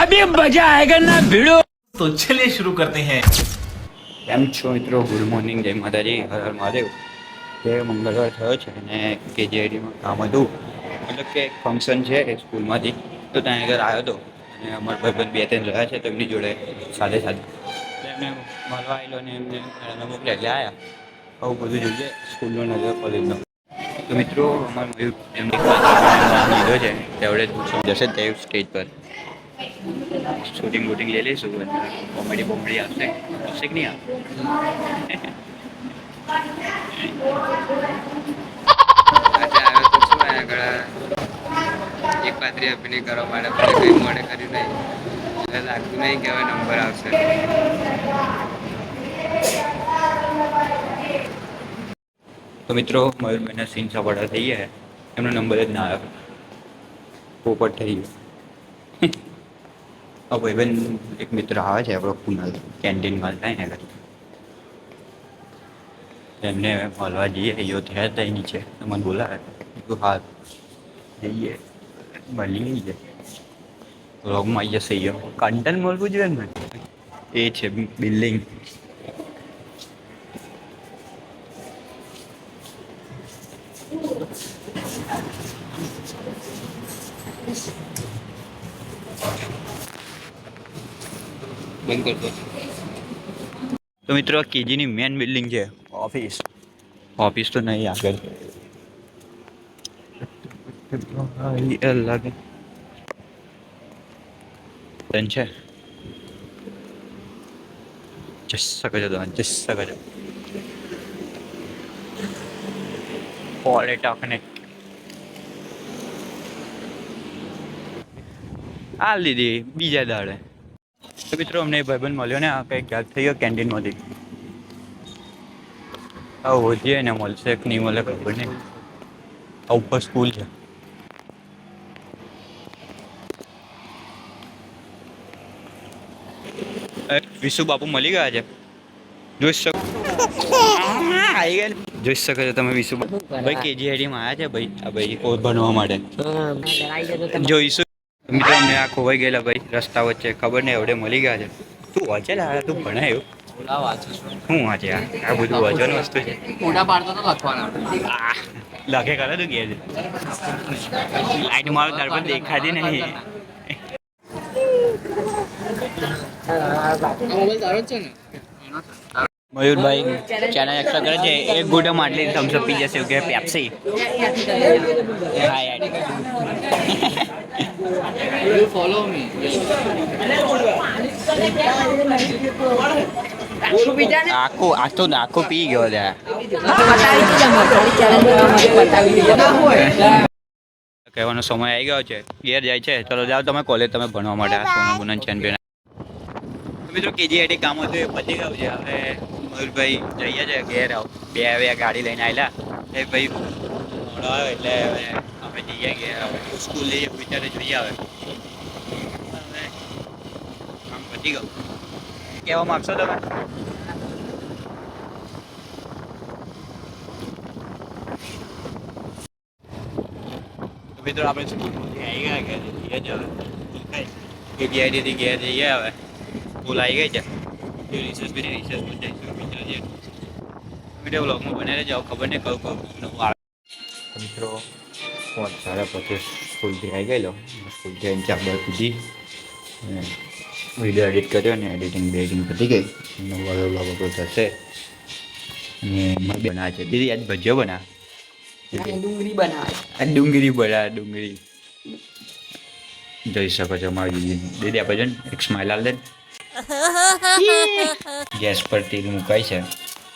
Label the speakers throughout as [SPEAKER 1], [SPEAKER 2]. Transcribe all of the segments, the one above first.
[SPEAKER 1] अभी मजा आएगा ना भिड़ो।
[SPEAKER 2] तो चलिए शुरू करते हैं।
[SPEAKER 3] કેમ છો મિત્રો? ગુડ મોર્નિંગ, જય માતાજી, હર હર મહાદેવ. તે મંગળવાર થયો છે અને કેજીઆઈડીમાં કામ હતું, મતલબ કે ફંક્શન છે સ્કૂલમાંથી, તો ત્યાં આગળ આવ્યો હતો અને અમારા ભાઈબંધ બે ત્રણ રહ્યા છે તો એમની જોડે સાથે સાથે એટલે એમને મળવા આવેલો અને એમને મોકલ્યા એટલે આવ્યા. આવું બધું જોઈએ સ્કૂલનો નજર કોલેજનો. તો મિત્રો અમારા મયુર એમને લીધો છે તેવડે જશે તે સ્ટેજ પર શૂટિંગ વૂટિંગ લઈ લઈશું અને કોમેડી બોમેડી આવશે આવશે કે નહીં આવે?
[SPEAKER 4] એક પાત્રી અભિનય કરવા માટે પણ કંઈ મોડે કર્યું નહીં એટલે લાગતું નહીં કે હવે નંબર આવશે.
[SPEAKER 3] તો મિત્રો મયુરભાઈના સીન સપાટા થઈ ગયા, એમનો નંબર જ ના આવ્યો, પોપટ થઈ ગયો. આ ભાઈબંધ એક મિત્ર આવે છે આપણો કુનાલ, કેન્ટીનમાં થાય ને એમને મળવા જઈએ. યો થયા થાય નીચે મને બોલાવે, કીધું હા જઈએ મળી જઈએ, વ્લોગમાં આવી જશે. કન્ટેન્ટ મળવું જોઈએ ને, એ છે બિલ્ડિંગ.
[SPEAKER 4] બંધ કરતો.
[SPEAKER 3] તો મિત્રો કેજીની મેન બિલ્ડિંગ છે, ઓફિસ. ઓફિસ તો નહીં, આગળ લાગે છે. જઈ શકો છો તમે, જઈ શકો છો. પોલિટેકનિક આ લીધી બીજા દાડે. તો મિત્રો અમને ભાઈબંધ મળ્યો ને, આ કંઈક યાદ થઈ ગયો કેન્ટીનમાંથી. આ હોજીએ ને મળશે કે નહીં મળે ખબર નહીં. આ ઉપર સ્કૂલ છે. વિશુ બાપુ મળી ગયા છે, જોઈ શકો. આવી ગયા, જોઈ શકો છો તમે. વિશુ ભાઈ કેજીઆઈડીમાં આવ્યા છે ભાઈ, આ ભાઈ ભણવા માટે જોઈશું. મિત્રો અમને આ ખોવાઈ ગયેલા ભાઈ રસ્તા વચ્ચે, ખબર નહીં એવડે મળી ગયા છે. તું વાંચે લાવ્યા, તું ભણાયું શું વાંચે? આ બધું વાંચવાની વસ્તુ છે.
[SPEAKER 4] ફોટા પાડતો તો લખવાના
[SPEAKER 3] લખે કરે તું કે લાઈટ મારો તાર પર દેખાતી નહીં.
[SPEAKER 4] મોબાઈલ તારો જ છે ને?
[SPEAKER 3] મયુરભાઈ ચેનલ એક્સ્ટ્રા કરે છે, એક ગુટો માટલી થમ્સઅપ પી જશે કે પેપ્સી. હા યાર,
[SPEAKER 4] ફોલો મી.
[SPEAKER 3] આખો પી ગયો ત્યાં. કહેવાનો સમય આવી ગયો છે, ઘેર જાય છે. ચલો જાઓ તમે કોલેજ, તમે ભણવા માટે. આ સોના બોના ચેમ્પિયન. મિત્રો કેજીઆઈડી કામ હતું એ પતી ગયું છે. હવે મયુરભાઈ જઈએ છે ઘેર. બે હવે ગાડી લઈને આવેલા એ ભાઈ મોડો આવ્યો એટલે હવે અમે જઈએ ઘેર. હવે સ્કૂલ લઈએ વિચારે જોઈએ. હવે કામ પતી ગયું. કહેવા માગશો તમે? મિત્રો આપણે સ્કૂલમાંથી આવી ગયા ઘેર જઈએ છે. હવે કેજીઆઈડીથી ઘેર જઈએ. હવે સ્કૂલ આવી ગઈ છે, રિસર્ચ બી રિસર્ચ પણ જઈશું. વિડીયો બ્લોગમાં બને રહેજો. ખબર નહીં કયું કયું નવું આવે. મિત્રો 5:30 સ્કૂલથી આવી ગયેલો. સ્કૂલથી આવીને ચા બહાર પીધી અને વિડીયો એડિટ કર્યો ને એડિટિંગ પતી ગઈ. નવો બ્લોગ અપલોડ થશે. અને એમાં બનાવે છે દીદી, આજ ભજીયો બનાવે.
[SPEAKER 5] ડુંગળી બનાવે.
[SPEAKER 3] ડુંગળી બનાવે, ડુંગળી જોઈ શકો છો મારી દીદી. દીદી આપણે જો ને એક સ્માઇલ આલ દે. ગેસ પર તેલ મુકાય છે,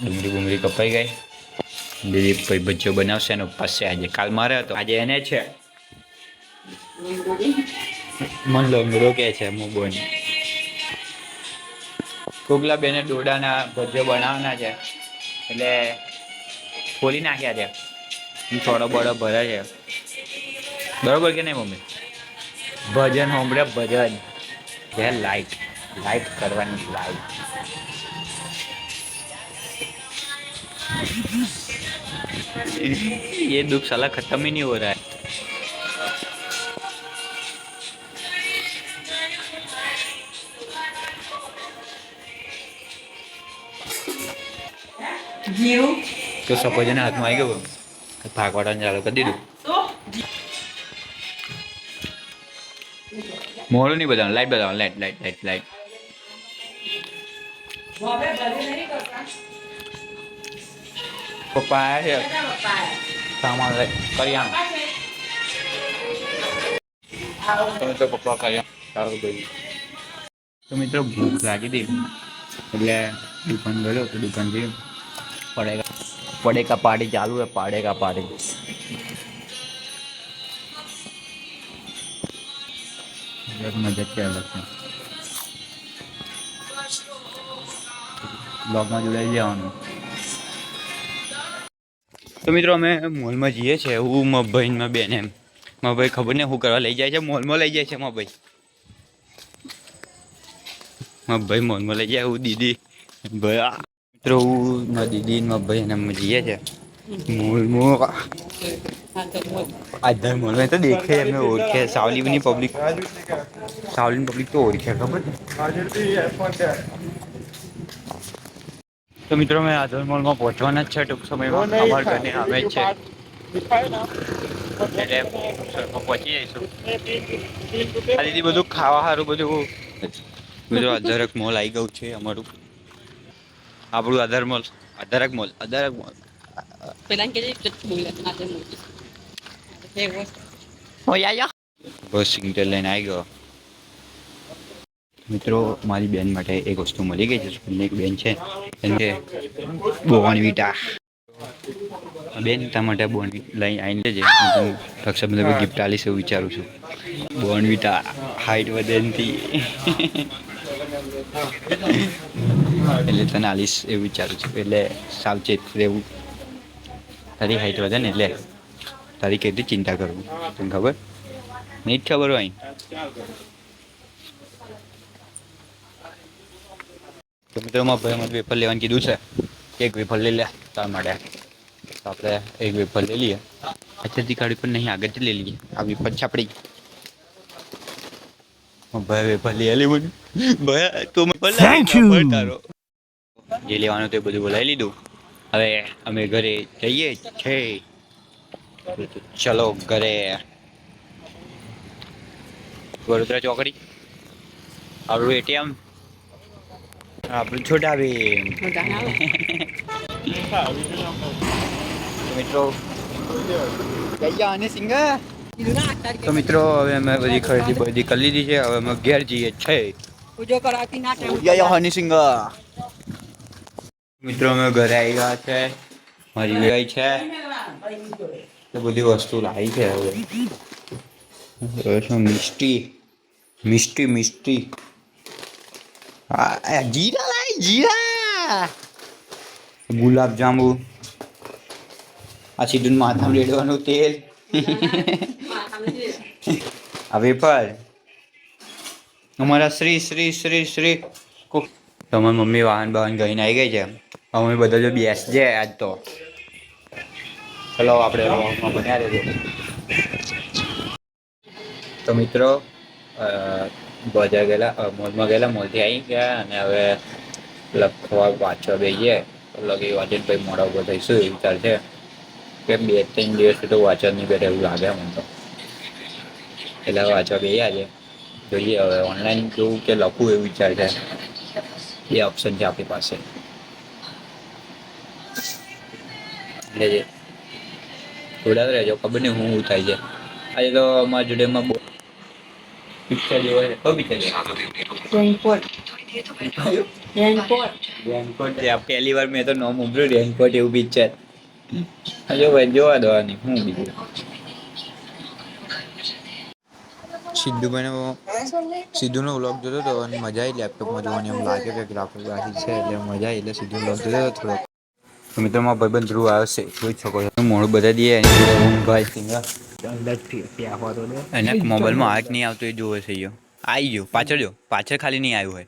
[SPEAKER 3] ડુંગળી કપાઈ ગઈ. દીદી પછી ભજીયો બનાવશે ને ઉપવાસ છે આજે. કાલ મારે હતો, આજે એને છે. મન લંગડો કે છે મોબોન. કોકલા બેને ડોડાના ભજીયો બનાવવાના છે એટલે ખોલી નાખ્યા છે. થોડો બડો ભરે છે, બરોબર કે નહીં મમ્મી? ભજન હોમડે ભજન જે લાઈટ કરવાની. લાઈટ ये दुख साला खत्म ही नहीं हो रहा है.
[SPEAKER 5] જીરું
[SPEAKER 3] તો સફરજન હાથમાં આવી ગયો ભાગવાટાને ચાલુ કરી દીધું. મોડું નહીં બતાવવાનું, લાઈટ બતાવવાનું, લાઈટ લાઈટ લાઈટ લાઈટ. પપ્પા આવ્યા છે સામાન લઈ કરિયાણું તો પપ્પા કરિયાણું સારું કર્યું. તો મિત્રો ભૂખ લાગી હતી એટલે દુકાન ગયો તો દુકાનથી પડેકા પાર્ટી ચાલુ છે. પાડેકા પાર્ટી મજા છે અલગ છે. બ્લોગમાં જોડાઈ જવાનું. તો મિત્રો અમે મોલમાં જઈએ છીએ. હું મારા ભાઈ માં બેન એમ મારા ભાઈ ખબર નહીં શું કરવા લઈ જાય છે. મોલમાં લઈ જાય છે મારા ભાઈ. મારા ભાઈ મોલમાં લઈ જાય. હું દીદી ભાઈ મિત્રો હું મારા દીદી મારા ભાઈ અને અમે જઈએ છીએ મોલમાં. આધાર મોલમાં તો દેખે એમને ઓળખે. સાવલીની પબ્લિક તો ઓળખે ખબર ને. તો મિત્રો મેં આધાર મોલમાં પહોંચવાના જ છે ટૂંક સમયમાં. અમારા ઘરની સામે જ છે એટલે પહોંચી જઈશું. આ દીદી બધું ખાવા સારું બધું આધારક મોલ આવી ગયું છે અમારું. આપણું આધાર મોલ આધારક મોલ
[SPEAKER 5] પેલા કે
[SPEAKER 3] બસ સિંગલ લઈને આવી ગયો. મિત્રો મારી બેન માટે એક વસ્તુ મળી ગઈ છે. સ્કૂલની એક બેન છે એને બોર્નવિટા. બેન તારા માટે બોર્નવિટા લઈ આવીને લેજે. હું રક્ષાબંધન ગિફ્ટ આલીશ એવું વિચારું છું. બોર્નવિટા હાઈટ વધે નથી એટલે તને આલીશ એવું વિચારું છું. એટલે સાવચેત રહેવું. તારી હાઈટ વધે ને એટલે તારી કેટલી ચિંતા કરવું તને ખબર નહીં જ ખબર હોય. તો મિત્રોમાં ભાઈ મને વેફર લેવાનું કીધું છે. એક વેફર લઈ લે તારા માટે. તો આપણે એક વેફર લઈ લઈએ. અચ્છાથી ગાડી પર નહીં આગળથી લઈ લઈએ. આ વેફર છાપડી ભાઈ વેફર લઈ લે મને ભાઈ તું તારો જે લેવાનું તે બધું બોલાવી લીધું. હવે અમે ઘરે જઈએ છે. ચલો ઘરે. વડોદરા ચોકડી આપણું એટીએમ આપણું છોટા બેન. મિત્રો તો મિત્રો હવે અમે બધી ખરીદી કરી લીધી છે. હવે અમે ઘેર જઈએ છે. હની સિંગ મિત્રો અમે ઘરે આવી ગયા છે. મારી ગઈ છે તો બધી વસ્તુ લાવી છે. હવે મિસ્ટી જીરા લાવી જીરા ગુલાબ જાંબુ. આ સીધું માથામાં રેડવાનું તેલ. આ વેફર અમારા શ્રી શ્રી શ્રી શ્રી તમારી મમ્મી વાહન ગઈને આવી ગઈ છે. અમે બધા જો બેસજે આજ તો. ચલો આપણે વ્લોગમાં બન્યા રહેજો. તો મિત્રો બજાર ગયેલા મોલમાં ગયેલા મોલથી આવી ગયા અને હવે લખવા વાંચવા બેસીએ. લગી વાંચીને પછી મોડા ઉભો થઈશું એ વિચાર છે કે 2-3 દિવસથી તો વાંચવા નહીં બેઠે એવું લાગે મને તો. એટલે વાંચવા બેસ્યા છે. જોઈએ હવે ઓનલાઈન જોવું કે લખવું એવું વિચાર છે. એ ઓપ્શન છે આપણી પાસે. એટલે થોડા રહેજો ખબર નહીં હું થાય છે. આજે તો અમારા જોડેમાં બહુ પિક્ચર જેવો છે. કયો પિક્ચર છે? પહેલી વાર મેં તો નામ ઉભર્યું રેનકોટ એવું પિક્ચર. હજુ ભાઈ જોવા દવાની હું બીજું. સિદ્ધુનો વ્લોગ જોતો હતો અને મજા આવી લેપટોપમાં જોવાની. એમ લાગે કે ગ્રાફિક છે એટલે મજા આવી. એટલે સિદ્ધુ વ્લોગ જોતો હતો થોડોક. તો મિત્રોમાં ભાઈબંધ ધ્રુવ આવશે જોઈ શકો છો. મોડું બધા દઈએ એને મોબાઈલમાં હાથ નહીં આવતો એ જોવે છે. આવી ગયો પાછળ જો પાછળ ખાલી નહીં આવ્યું હોય.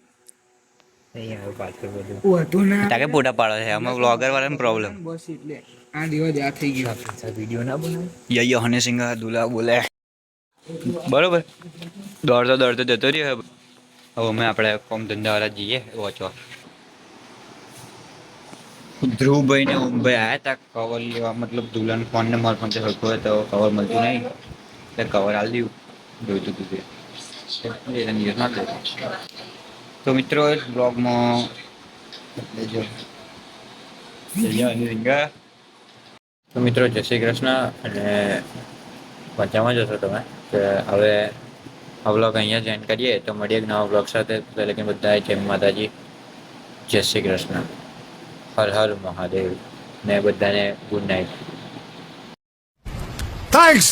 [SPEAKER 3] તાકે ફોટા પાડો છે અમે વ્લોગર વાળાને પ્રોબ્લેમ. યયો હની સિંહ દુલા બોલે બરોબર. દોડતો જતો રહ્યો. હવે અમે આપણે કોમ ધંધાવાળા જઈએ વાંચવા. ધ્રુવભાઈ ને ઓમભાઈ આવ્યા હતા કવર લેવા, મતલબ દુલ્હન ફોન ને મારા ફોન સરખો હોય તો કવર મળતું નહીં એટલે કવર આલી દીધું. જોઈતું હતું તે દિવસ ના દે. તો મિત્રો બ્લોગમાં લેજો. તો મિત્રો જય શ્રી કૃષ્ણ, અને મજામાં જશો તમે. કે હવે આ બ્લોગ અહીંયા જોઈન કરીએ તો મળીએ એક નવા બ્લોગ સાથે. તો લેકિન બધા જય માતાજી, જય શ્રી કૃષ્ણ, હર હર મહાદેવ, ને બધાને good night.
[SPEAKER 6] Thanks.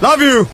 [SPEAKER 6] Love you.